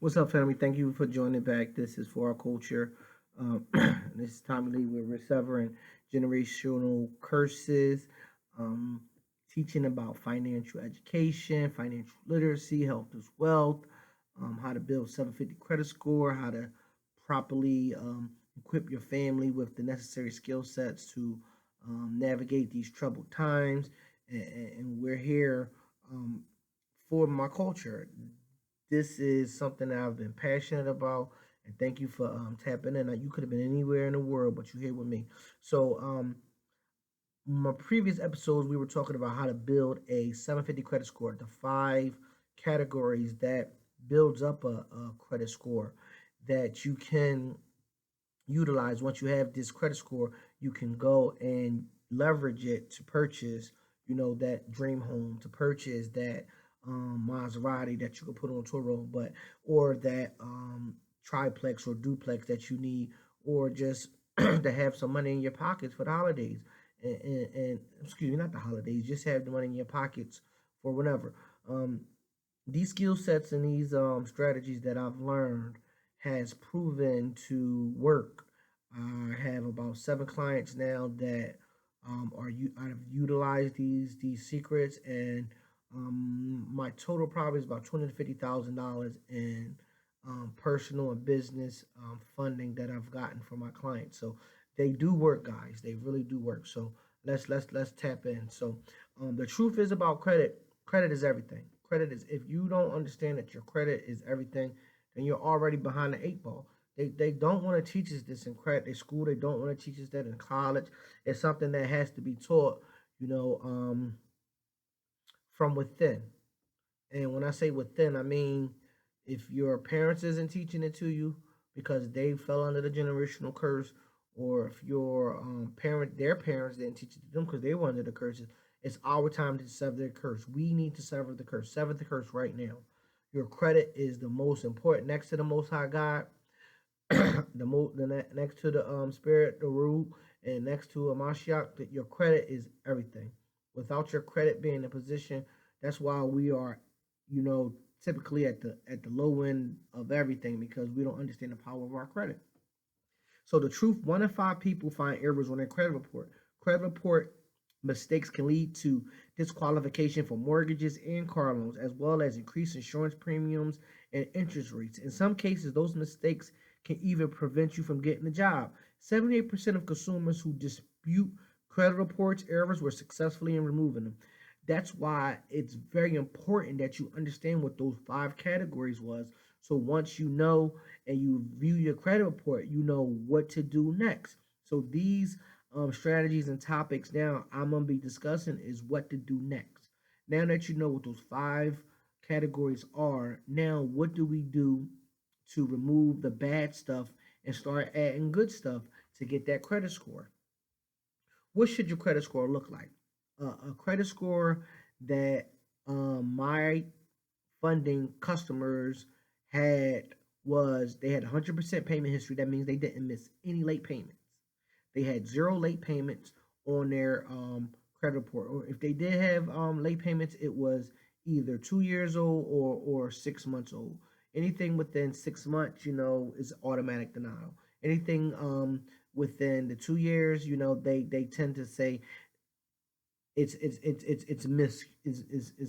What's up, family? Thank you for joining back. This is For Our Culture. This is timely where we're severing generational curses, um, teaching about financial education, financial literacy, health as wealth, how to build 750 credit score, how to properly equip your family with the necessary skill sets to navigate these troubled times. And we're here um, for my culture. This is something that I've been passionate about, and thank you for tapping in. Now, you could have been anywhere in the world, but you're here with me. So, my previous episodes, we were talking about how to build a 750 credit score, the five categories that builds up a credit score that you can utilize. Once you have this credit score, you can go and leverage it to purchase, that dream home, to purchase that Maserati that you can put on tour road, but or that triplex or duplex that you need, or just to have some money in your pockets for the holidays. And excuse me, not the holidays, just have the money in your pockets for whatever. Um, these skill sets and these strategies that I've learned has proven to work. I have about 7 clients now that I've utilized these secrets, and my total probably is about $250,000 in personal and business funding that I've gotten from my clients. So they do work, guys. They really do work. So let's tap in. So the truth is about credit. Credit is everything. Credit is, if you don't understand that your credit is everything, then you're already behind the eight ball. They don't want to teach us this in credit school. They don't want to teach us that in college. It's something that has to be taught, you know, um, from within. And when I say within, I mean if your parents isn't teaching it to you because they fell under the generational curse, or if your their parents didn't teach it to them because they were under the curses, it's our time to sever the curse. We need to sever the curse. Sever the curse right now. Your credit is the most important, next to the Most High God, next to the Spirit, the root, and next to a Mashiach. That your credit is everything. Without your credit being in a position, that's why we are, you know, typically at the low end of everything, because we don't understand the power of our credit. So the truth: 1 in 5 people find errors on their credit report. Credit report mistakes can lead to disqualification for mortgages and car loans, as well as increased insurance premiums and interest rates. In some cases, those mistakes can even prevent you from getting a job. 78% of consumers who dispute credit reports errors were successfully in removing them. That's why it's very important that you understand what those five categories was. So once you know and you view your credit report, you know what to do next. So these strategies and topics now I'm gonna be discussing is what to do next. Now that you know what those five categories are, now what do we do to remove the bad stuff and start adding good stuff to get that credit score? What should your credit score look like? A credit score that my funding customers had was they had 100% payment history. That means they didn't miss any late payments. They had zero late payments on their credit report. Or if they did have late payments, it was either 2 years old or 6 months old. Anything within 6 months, is automatic denial. Anything within the 2 years, they tend to say it's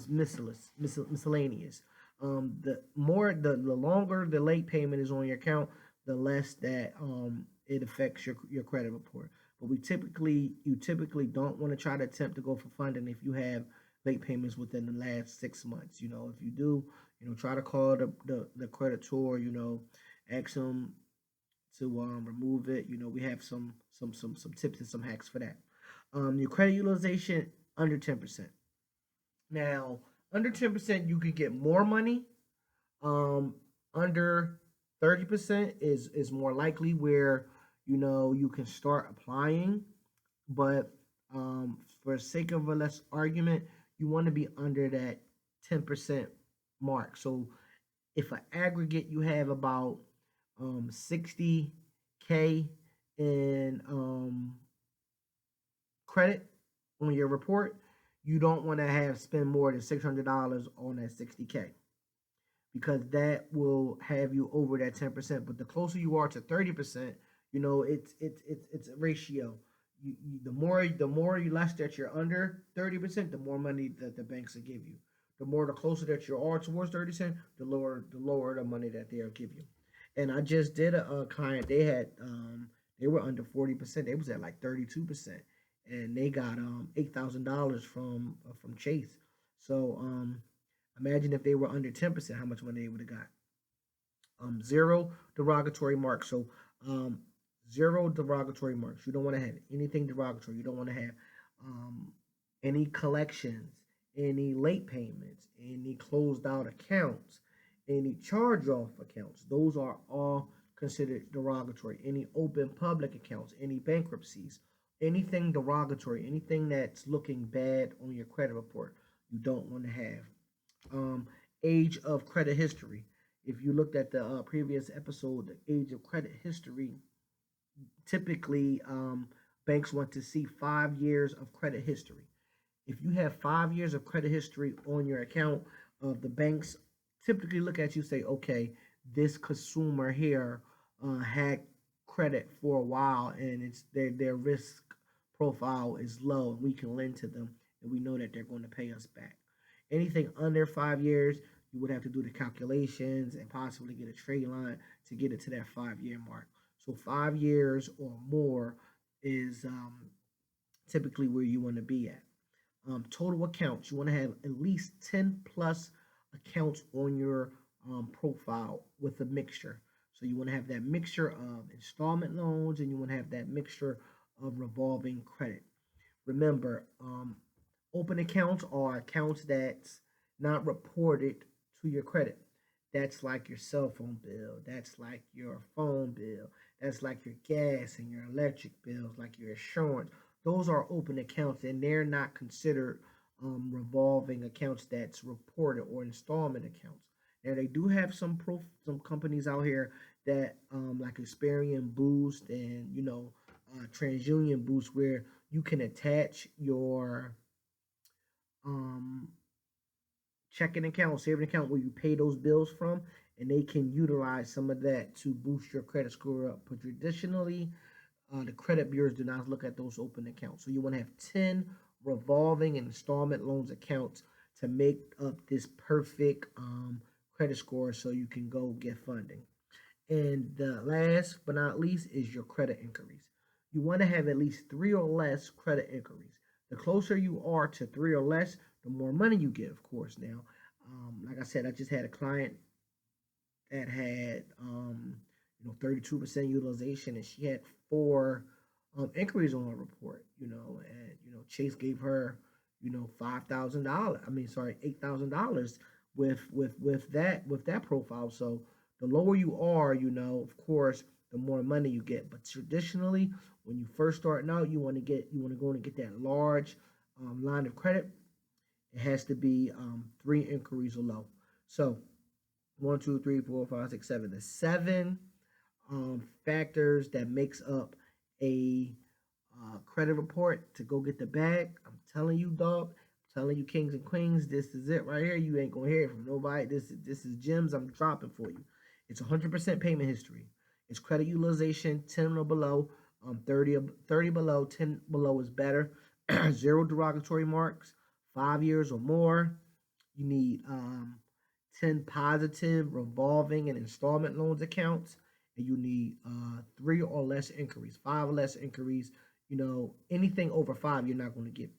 miscellaneous. The longer the late payment is on your account, the less that it affects your credit report. But you typically don't want to try to attempt to go for funding if you have late payments within the last 6 months. If you do, try to call the creditor. Ask them to remove it. We have some tips and some hacks for that. Your credit utilization under 10%. Now, under 10%, you could get more money. Under 30% is more likely where you can start applying. But for sake of a less argument, you want to be under that 10% mark. So if an aggregate you have about 60K in credit on your report, you don't want to have spend more than $600 on that 60K, because that will have you over that 10%. But the closer you are to 30%, it's a ratio. The more you less that you're under 30%, the more money that the banks will give you. The closer that you are towards 30%, the lower the money that they'll give you. And I just did a client. They were under 40%. They was at like 32%, and they got $8,000 from Chase. So imagine if they were under 10%, how much money they would have got. Zero derogatory marks. So um, zero derogatory marks. You don't want to have anything derogatory. You don't want to have um, any collections, any late payments, any closed out accounts, any charge off accounts. Those are all considered derogatory. Any open public accounts, any bankruptcies, anything derogatory, anything that's looking bad on your credit report, you don't want to have. Um, Age of credit history. If you looked at the previous episode, the age of credit history, typically banks want to see 5 years of credit history. If you have 5 years of credit history on your account, the banks typically look at you and say, okay, this consumer here had credit for a while, and it's their risk profile is low, and we can lend to them, and we know that they're going to pay us back. Anything under 5 years, you would have to do the calculations and possibly get a trade line to get it to that 5 year mark. So 5 years or more is typically where you want to be at. Total accounts, you want to have at least 10 plus accounts on your profile with a mixture. So you want to have that mixture of installment loans, and you want to have that mixture of revolving credit. Remember, open accounts are accounts that's not reported to your credit. That's like your cell phone bill. That's like your phone bill. That's like your gas and your electric bills, like your insurance. Those are open accounts, and they're not considered revolving accounts that's reported, or installment accounts. Now they do have some companies out here that like Experian Boost and TransUnion Boost, where you can attach your um, checking account, saving account where you pay those bills from, and they can utilize some of that to boost your credit score up. But traditionally, the credit bureaus do not look at those open accounts. So you want to have 10 revolving and installment loans accounts to make up this perfect credit score so you can go get funding. And the last but not least is your credit inquiries. You want to have at least three or less credit inquiries. The closer you are to three or less, the more money you get, of course. Now, like I said, I just had a client that had 32% utilization, and she had four inquiries on her report. And Chase gave her $5,000. I mean, sorry, $8,000 with that profile. So the lower you are, of course, the more money you get. But traditionally, when you first starting out, you want to go and get that large line of credit. It has to be three inquiries or low. So one, two, three, four, five, six, seven. The seven factors that makes up a credit report to go get the bag. I'm telling you, dog. I'm telling you, kings and queens. This is it right here. You ain't gonna hear it from nobody. This is gems I'm dropping for you. It's 100% payment history. It's credit utilization 10 or below. 30 below, 10 below is better. Zero derogatory marks. 5 years or more. You need 10 positive revolving and installment loans accounts, and you need three or less inquiries, five or less inquiries. Anything over five, you're not going to get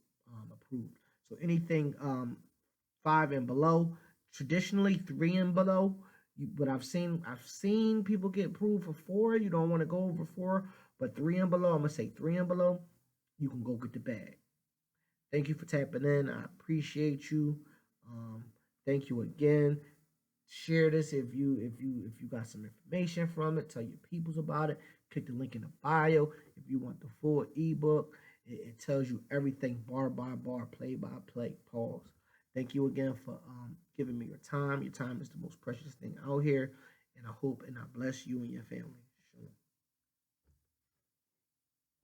approved. So anything five and below, traditionally three and below. But I've seen people get approved for four. You don't want to go over four, but three and below. I'm gonna say three and below, you can go get the bag. Thank you for tapping in. I appreciate you. Um, Thank you again. Share this if you got some information from it. Tell your peoples about it. Click the link in the bio if you want the full ebook. It tells you everything bar by bar, play by play. Pause. Thank you again for giving me your time. Your time is the most precious thing out here, and I hope and I bless you and your family.